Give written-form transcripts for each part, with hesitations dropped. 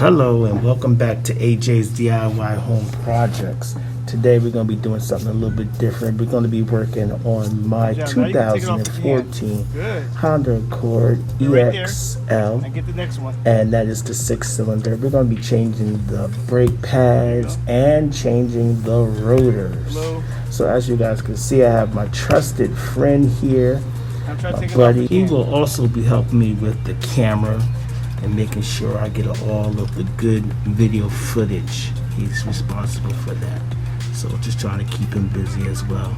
Hello and welcome back to AJ's DIY Home Projects. Today we're going to be doing something a little bit different. We're going to be working on my 2014 Honda Accord EXL, and that is the 6-cylinder. We're going to be changing the brake pads and changing the rotors. So as you guys can see, I have my trusted friend here, my buddy. He will also be helping me with the camera and making sure I get all of the good video footage. He's responsible for that. So just trying to keep him busy as well.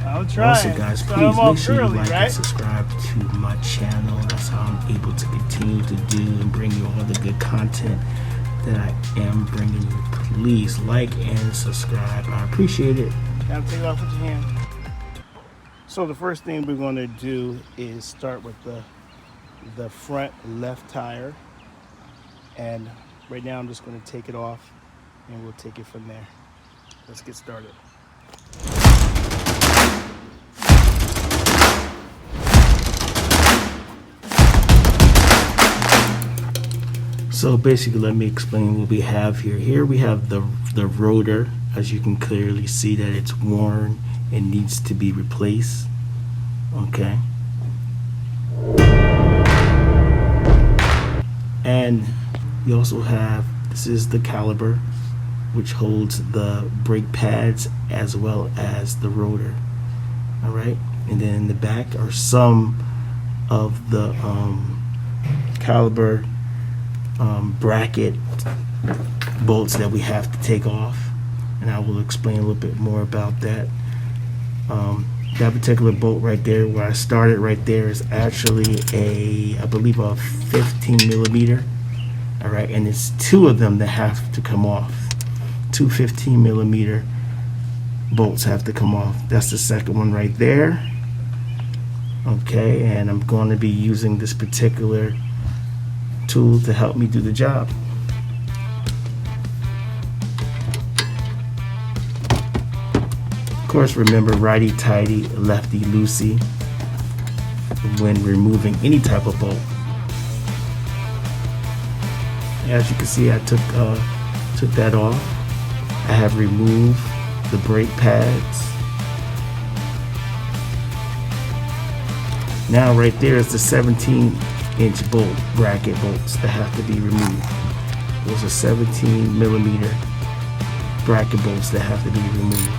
Also guys, please make sure you like and subscribe to my channel. That's how I'm able to continue to do and bring you all the good content that I am bringing you. Please like and subscribe. I appreciate it. Now take it off with your hand. So the first thing we're going to do is start with the front left tire. And right now I'm just going to take it off and we'll take it from there. Let's get started. So basically, let me explain what we have here. Here we have the rotor. As you can clearly see that it's worn and needs to be replaced. Okay. And we also have, this is the caliper, which holds the brake pads as well as the rotor. All right, and then in the back are some of the caliper bracket bolts that we have to take off, and I will explain a little bit more about that. That particular bolt right there, where I started right there, is actually I believe a 15 millimeter. All right, and it's two of them that have to come off. Two 15 millimeter bolts have to come off. That's the second one right there. Okay, and I'm going to be using this particular tool to help me do the job. Of course, remember righty-tighty, lefty-loosey when removing any type of bolt. As you can see, I took that off. I have removed the brake pads. Now right there is the 17-inch bolt, bracket bolts that have to be removed. Those are 17 millimeter bracket bolts that have to be removed.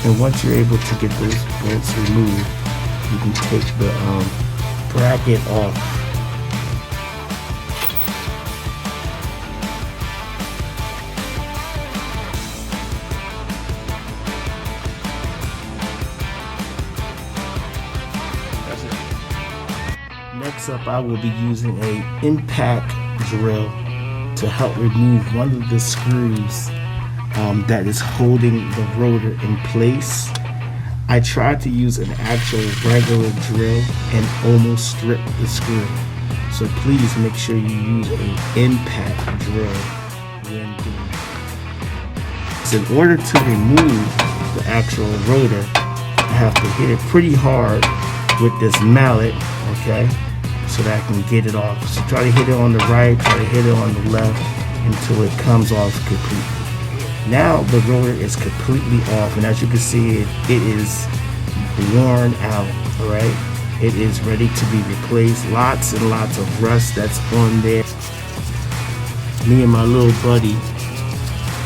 And once you're able to get those bolts removed, you can take the bracket off. That's it. Next up, I will be using an impact drill to help remove one of the screws that is holding the rotor in place. I tried to use an actual regular drill and almost stripped the screw. So please make sure you use an impact drill when doing it. So in order to remove the actual rotor, I have to hit it pretty hard with this mallet, okay, so that I can get it off. So try to hit it on the right, try to hit it on the left until it comes off completely. Now the rotor is completely off, and as you can see, it is worn out. All right, it is ready to be replaced. Lots and lots of rust that's on there. Me and my little buddy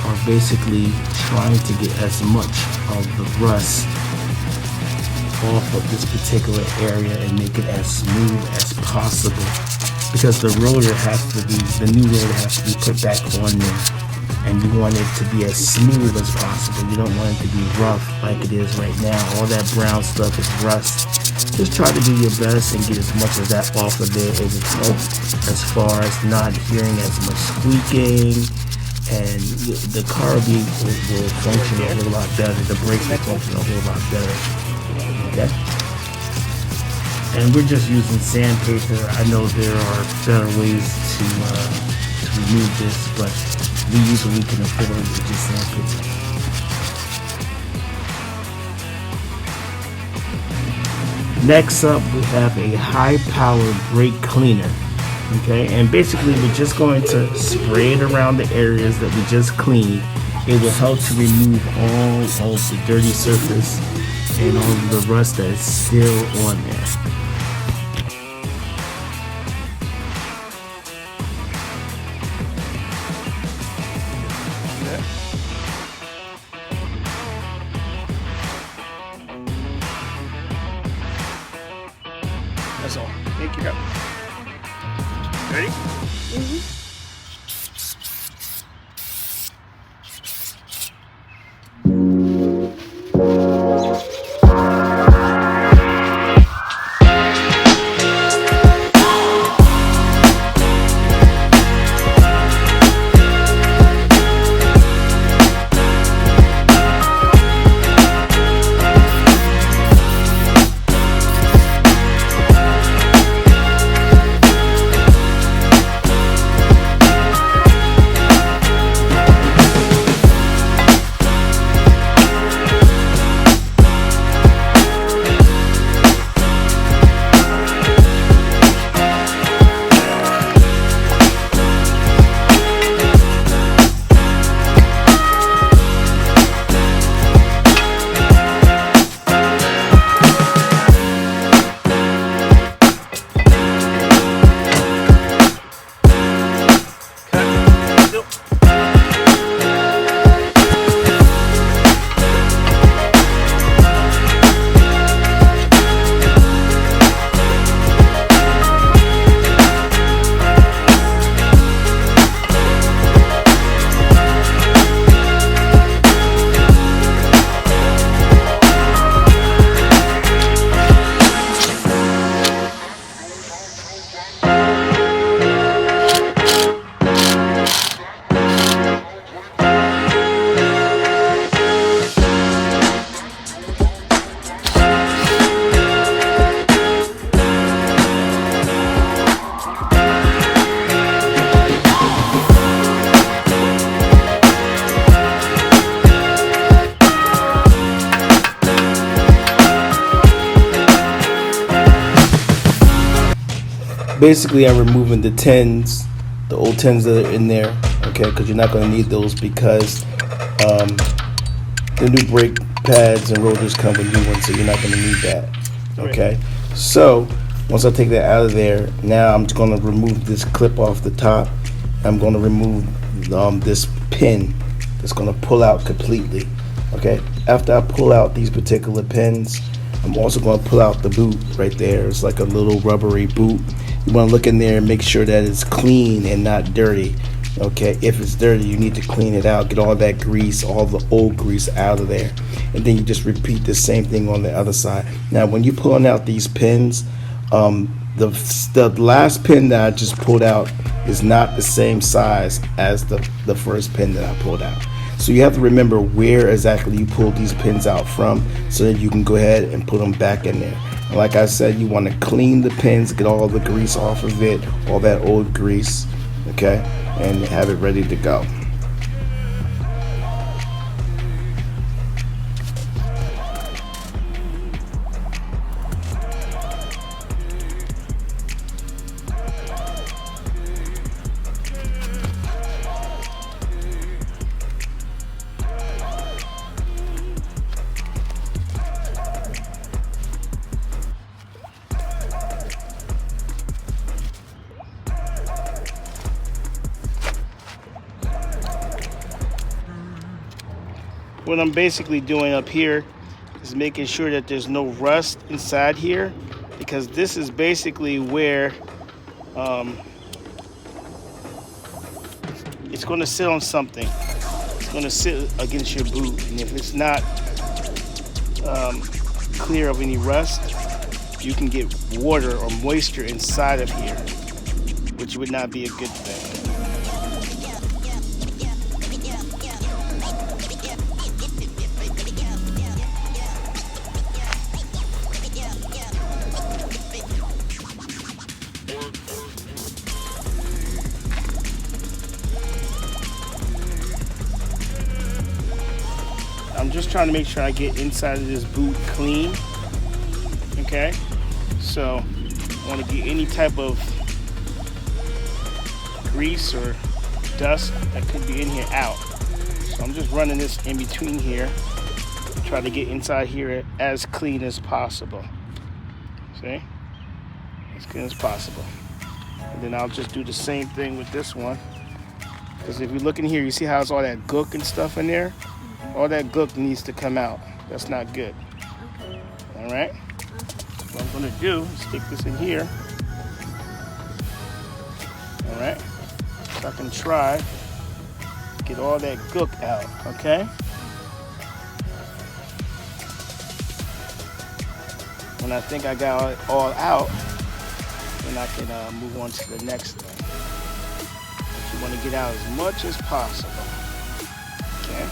are basically trying to get as much of the rust off of this particular area and make it as smooth as possible, because the rotor has to be, the new rotor has to be put back on there. And you want it to be as smooth as possible. You don't want it to be rough like it is right now. All that brown stuff is rust. Just try to do your best and get as much of that off of there as it helps, as far as not hearing as much squeaking and the car will function a whole lot better. The brakes will function a whole lot better. Okay. And we're just using sandpaper. I know there are better ways to remove this, but we use what we can afford with just sandpaper. Next up, we have a high-powered brake cleaner. Okay, and basically we're just going to spray it around the areas that we just cleaned. It will help to remove all of the dirty surface and all of the rust that is still on there. That's all. Thank you. Ready? Basically, I'm removing the tins, the old tins that are in there, okay, because you're not going to need those because the new brake pads and rotors come with new ones, so you're not going to need that, okay. So once I take that out of there, now I'm just going to remove this clip off the top. I'm going to remove this pin that's going to pull out completely, okay. After I pull out these particular pins, I'm also going to pull out the boot right there. It's like a little rubbery boot. You want to look in there and make sure that it's clean and not dirty, okay. If it's dirty, you need to clean it out, get all that grease, all the old grease out of there, and then you just repeat the same thing on the other side. Now when you're pulling out these pins, the last pin that I just pulled out is not the same size as the first pin that I pulled out. So you have to remember where exactly you pulled these pins out from so that you can go ahead and put them back in there. And like I said, you want to clean the pins, get all the grease off of it, all that old grease, okay, and have it ready to go. What I'm basically doing up here is making sure that there's no rust inside here, because this is basically where it's going to sit on something. It's going to sit against your boot, and if it's not clear of any rust, you can get water or moisture inside of here, which would not be a good thing. I'm just trying to make sure I get inside of this boot clean. Okay, so I want to get any type of grease or dust that could be in here out. So I'm just running this in between here, try to get inside here as clean as possible. See, as clean as possible. And then I'll just do the same thing with this one, because if you look in here, you see how it's all that gook and stuff in there. All that gook needs to come out. That's not good. Okay. All right. What I'm gonna do is stick this in here. All right. So I can try to get all that gook out. Okay. When I think I got it all out, then I can move on to the next thing. But you want to get out as much as possible. Okay.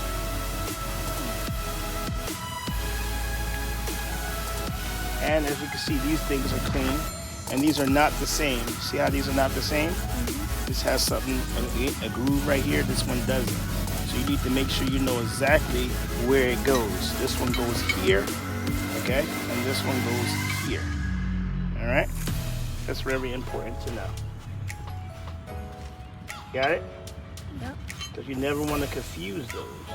And as you can see, these things are clean, and these are not the same. See how these are not the same? This has something, a groove right here. This one doesn't. So you need to make sure you know exactly where it goes. This one goes here, okay? And this one goes here. All right? That's very important to know. Got it? Yep. Because you never want to confuse those.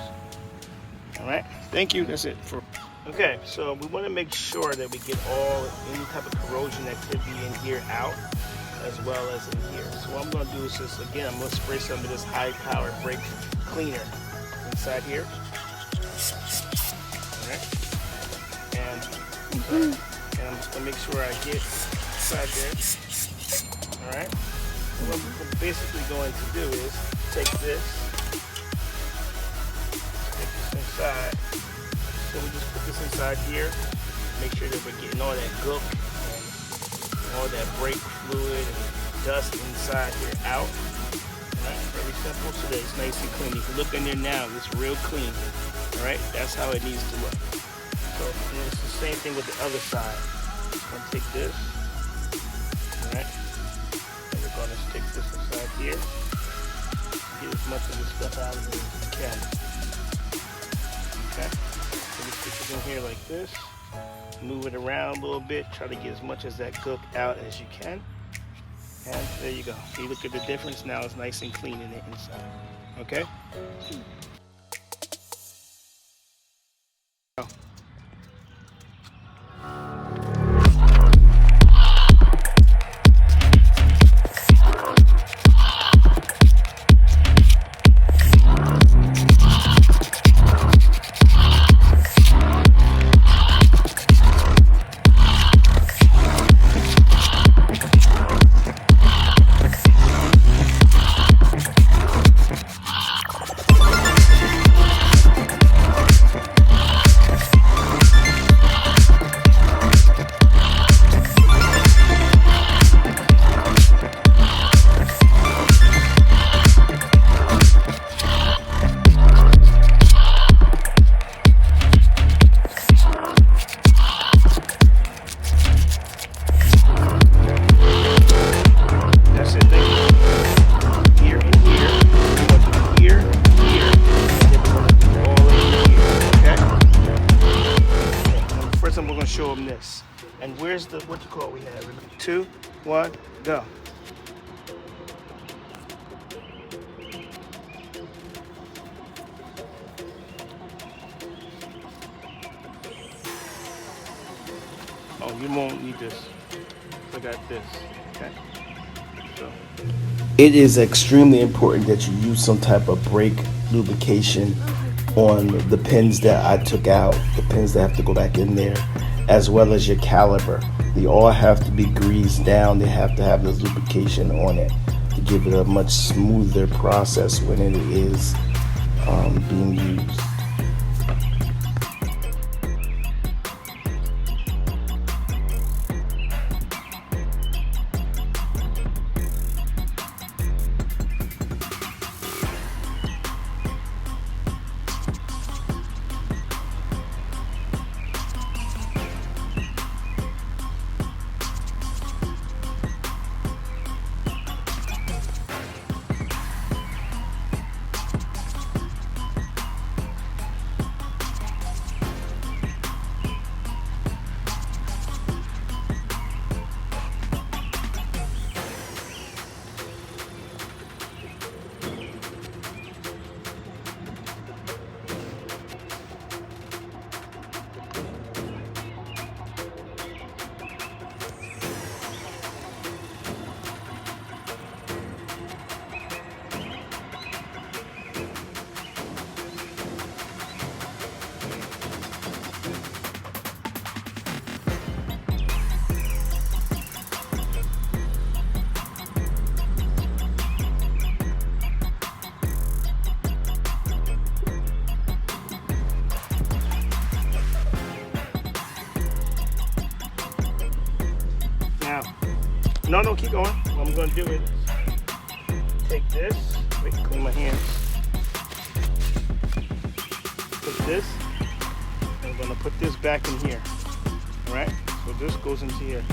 All right? Thank you. That's it for. Okay, so we want to make sure that we get any type of corrosion that could be in here out, as well as in here. So what I'm going to do is just, again, I'm going to spray some of this high-powered brake cleaner inside here. All right, and I'm just going to make sure I get inside there. All right. So what we're basically going to do is take this, stick this inside. So we just put this inside here, make sure that we're getting all that gook and all that brake fluid and dust inside here out. Alright, very simple so that it's nice and clean. You can look in there now, it's real clean. Alright, that's how it needs to look. So and it's the same thing with the other side. I'm going to take this, alright, and we're going to stick this inside here. Get as much of this stuff out of here as we can. Okay. Stick it in here like this, move it around a little bit, try to get as much of that gook out as you can, and there you go. You look at the difference now, it's nice and clean in the inside. Okay? Show them this. And where's the, what you call it we have? 2, 1, go. Oh, you won't need this. I got this. Okay. So. It is extremely important that you use some type of brake lubrication on the pins that I took out, the pins that have to go back in there, as well as your caliper. They all have to be greased down. They have to have this lubrication on it to give it a much smoother process when it is being used. No, keep going. What I'm going to do is take this. Wait, clean my hands. Put this. And I'm going to put this back in here. All right? So this goes into here.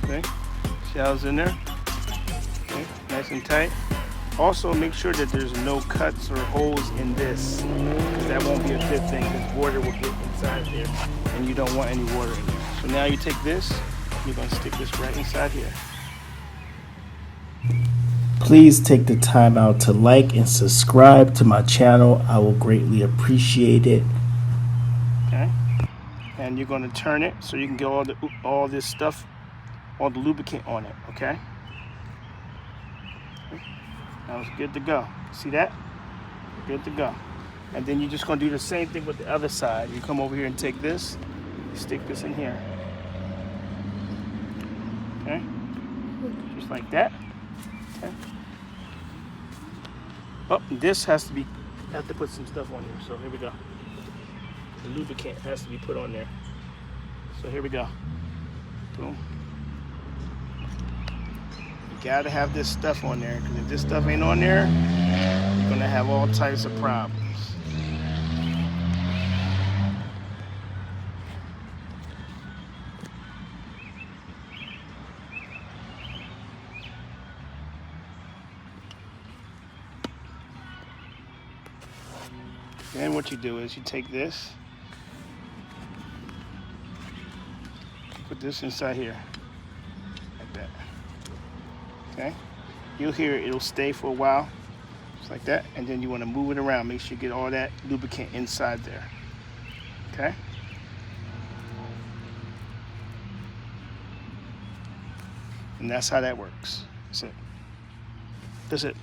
Okay? See how it's in there? Okay, nice and tight. Also, make sure that there's no cuts or holes in this, because that won't be a good thing, because water will get inside there, and you don't want any water in there. So now you take this, you're going to stick this right inside here. Please take the time out to like and subscribe to my channel. I will greatly appreciate it. Okay, and you're going to turn it so you can get all this stuff, all the lubricant on it. Okay. Now it's good to go. See that? Good to go. And then you're just going to do the same thing with the other side. You come over here and take this, stick this in here. Okay? Just like that. Okay? Oh, this have to put some stuff on here. So here we go. The lubricant has to be put on there. So here we go. Boom. Gotta have this stuff on there, because if this stuff ain't on there, you're gonna have all types of problems. Then what you do is you take this, put this inside here, like that. Okay, you'll hear it'll stay for a while, just like that, and then you want to move it around. Make sure you get all that lubricant inside there. Okay. And that's how that works. That's it. That's it.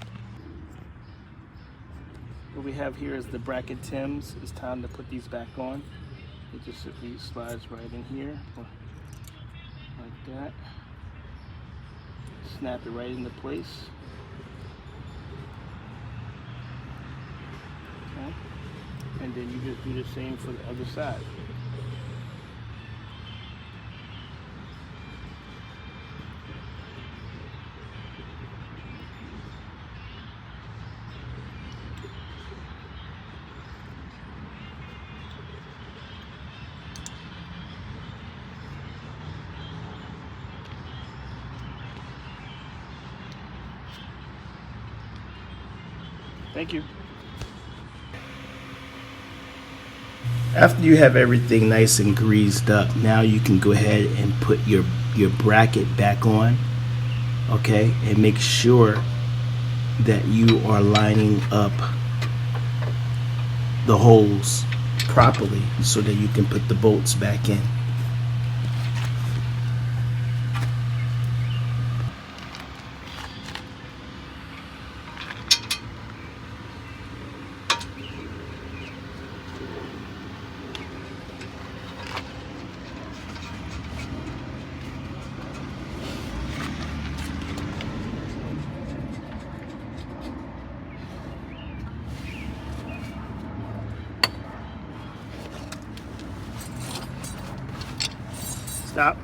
What we have here is the bracket Tims. It's time to put these back on. It just simply slides right in here, like that. Snap it right into place. Okay. And then you just do the same for the other side. Thank you. After you have everything nice and greased up, now you can go ahead and put your bracket back on. Okay, and make sure that you are lining up the holes properly so that you can put the bolts back in. Stop.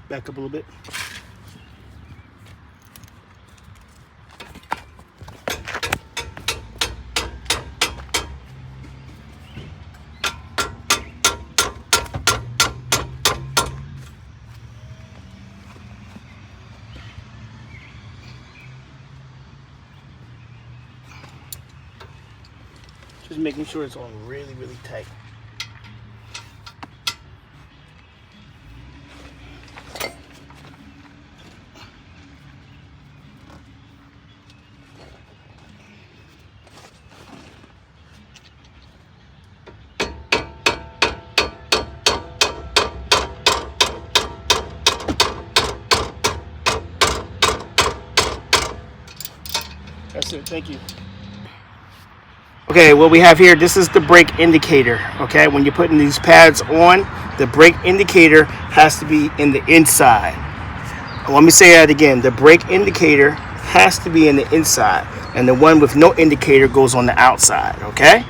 Back up a little bit. Just making sure it's on really, really tight. that's it. Thank you. Okay, what we have here, this is the brake indicator. Okay, when you're putting these pads on, the brake indicator has to be in the inside. Let me say that again. The brake indicator has to be in the inside, and the one with no indicator goes on the outside. Okay,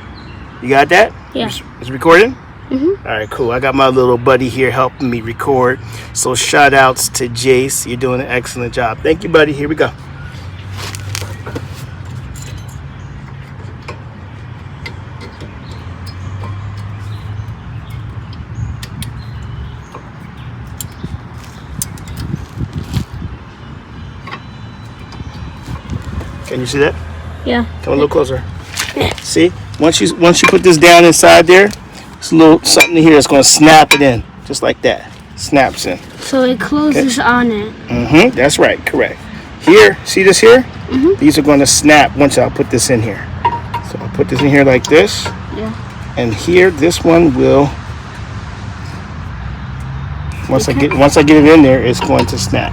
you got that? Yeah. It's recording? All right, cool. I got my little buddy here helping me record. So shout outs to Jace. You're doing an excellent job. Thank you, buddy. Here we go. Can you see that? Yeah. Come a little closer. See? Once you put this down inside there, it's a little something in here that's going to snap it in. Just like that. Snaps in. So it closes on it. That's right. Correct. Here, see this here? These are going to snap once I put this in here. So I'll put this in here like this. Yeah. And here, this one will. Once I get it in there, it's going to snap.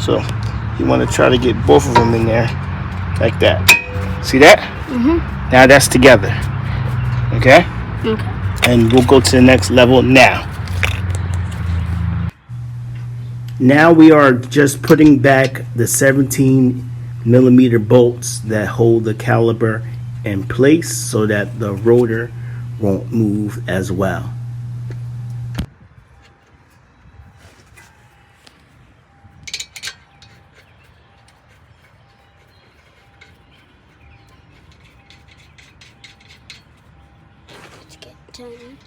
So you want to try to get both of them in there, like that. See that? Now that's together. Okay. Okay. And we'll go to the next level now. Now we are just putting back the 17mm bolts that hold the caliper in place so that the rotor won't move as well. Let's get done.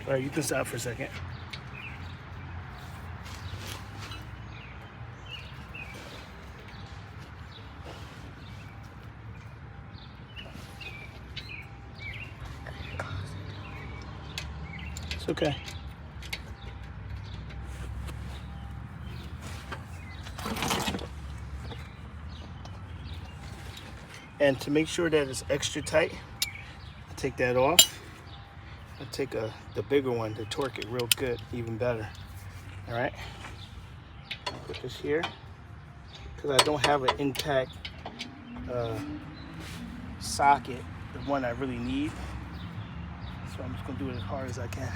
All right, you can stop for a second. It's okay. And to make sure that it's extra tight, I take that off. I take the bigger one to torque it real good, even better. All right. I'll put this here because I don't have an impact socket, the one I really need. So I'm just gonna do it as hard as I can.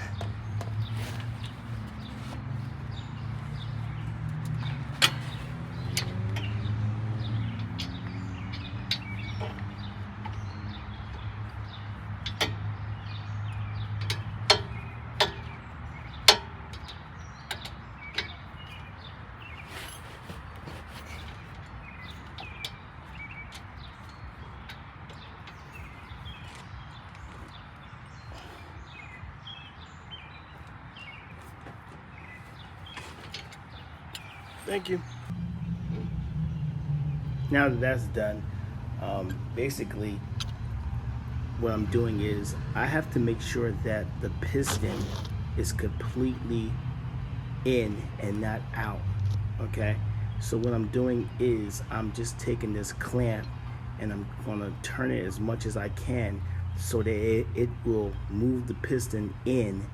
Thank you. Now that that's done, basically what I'm doing is I have to make sure that the piston is completely in and not out. Okay, so what I'm doing is I'm just taking this clamp and I'm gonna turn it as much as I can so that it will move the piston in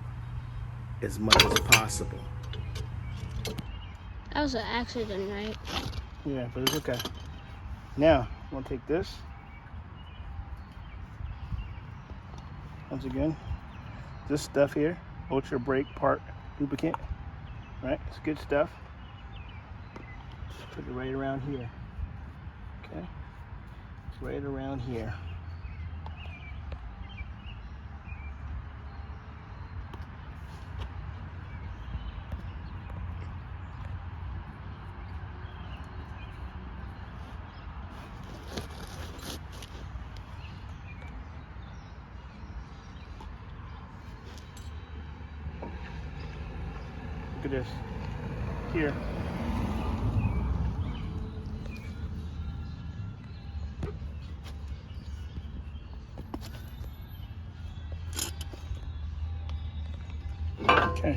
as much as possible. That was an accident, right? Yeah, but it's okay. Now, I'm gonna take this. Once again, this stuff here, Ultra Brake Part Lubricant, right? It's good stuff. Just put it right around here. Okay? It's right around here. Look at this. Here. Okay.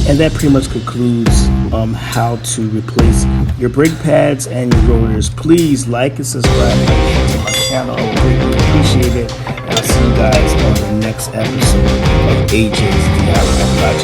And that pretty much concludes how to replace your brake pads and your rotors. Please like and subscribe to my channel. I would greatly appreciate it. And I'll see you guys on the next episode of AJ's DIY Project.